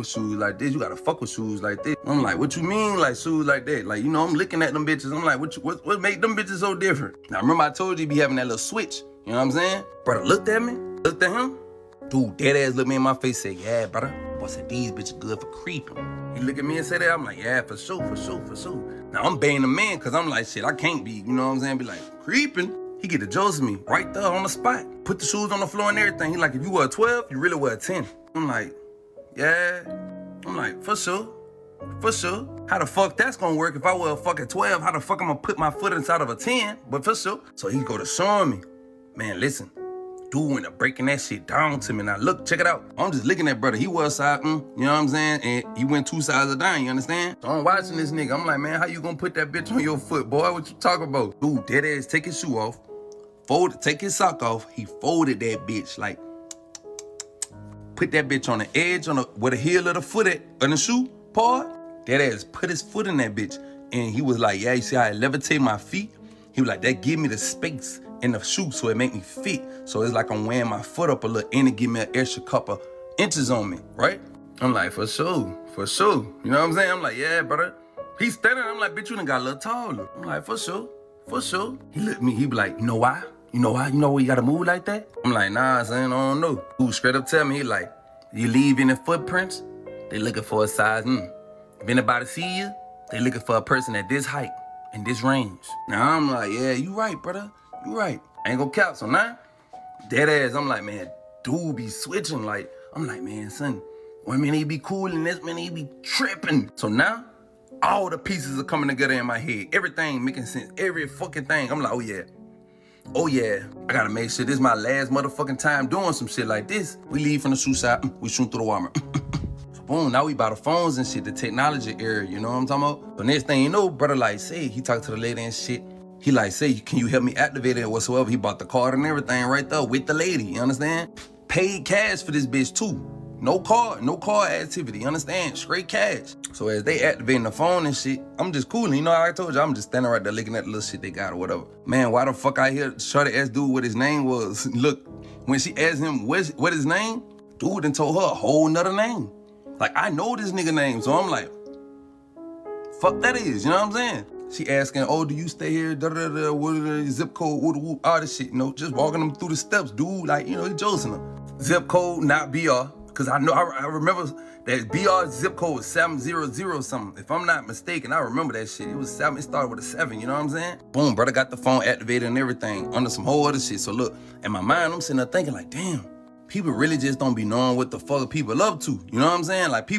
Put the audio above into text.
with shoes like this. You gotta fuck with shoes like this. I'm like, what you mean like shoes like that? Like, you know, I'm looking at them bitches. I'm like, what make them bitches so different? Now, remember I told you he be having that little switch. You know what I'm saying? Brother looked at me, looked at him. Dude, dead ass looked me in my face, said, yeah, brother. Boy said, these bitches good for creeping. He look at me and say that. I'm like, yeah, for sure. Now, I'm banging the man because I'm like, shit, I can't be, you know what I'm saying? Be like, creeping. He get the jokes me right there on the spot. Put the shoes on the floor and everything. He like, if you were a 12, you really were a 10. I'm like, yeah. I'm like, for sure. How the fuck that's gonna work if I were a fucking 12? How the fuck I'm gonna put my foot inside of a 10? But for sure. So he go to showing me. Man, listen. Dude went to breaking that shit down to me. Now look, check it out. I'm just looking at brother. He was side, you know what I'm saying? And he went 2 sides of down, you understand? So I'm watching this nigga. I'm like, man, how you gonna put that bitch on your foot, boy? What you talking about? Dude, dead ass, take his shoe off. Take his sock off. He folded that bitch, like, put that bitch on the edge, where the heel of the foot at, on the shoe part. Dead ass put his foot in that bitch. And he was like, yeah, you see how I levitate my feet? He was like, that give me the space in the shoe so it make me fit. So it's like I'm wearing my foot up a little and it give me an extra couple inches on me, right? I'm like, for sure. You know what I'm saying? I'm like, yeah, brother. He's standing, I'm like, bitch, you done got a little taller. I'm like, for sure. He looked at me, he be like, you know why? You know why you gotta move like that? I'm like, nah, son, I don't know. Dude straight up tell me, he like, you leave any footprints? They looking for a size, If anybody see you, they looking for a person at this height, in this range. Now I'm like, yeah, you right, brother. You right. I ain't gonna cap. So now, dead ass, I'm like, man, dude be switching. Like, I'm like, man, son, one minute he be cool and this minute he be tripping. So now, all the pieces are coming together in my head. Everything making sense. Every fucking thing. I'm like, oh yeah, I gotta make sure this is my last motherfucking time doing some shit like this. We leave from the shoe shop, we shoot through the Walmart. So boom, now we by the phones and shit, the technology era, you know what I'm talking about? So next thing you know, brother like, say, he talked to the lady and shit. He like, say, can you help me activate it or whatsoever? He bought the card and everything right there with the lady, you understand? Paid cash for this bitch too. No card activity, you understand? Straight cash. So as they activating the phone and shit, I'm just cooling. You know how I told you, I'm just standing right there looking at the little shit they got or whatever. Man, why the fuck I hear shorty ass dude what his name was? Look, when she asked him what his name, dude done told her a whole nother name. Like, I know this nigga name, so I'm like, fuck that is, you know what I'm saying? She asking, oh, do you stay here? Da-da-da-da, what is the zip code? What, all this shit, you know, just walking them through the steps, dude. Like, you know, he josing them. Zip code, not BR. Because I remember that BR zip code was 700 something. If I'm not mistaken, I remember that shit. It started with a 7, you know what I'm saying? Boom, brother got the phone activated and everything under some whole other shit. So look, in my mind, I'm sitting there thinking like, damn, people really just don't be knowing what the fuck people up to. You know what I'm saying? Like, people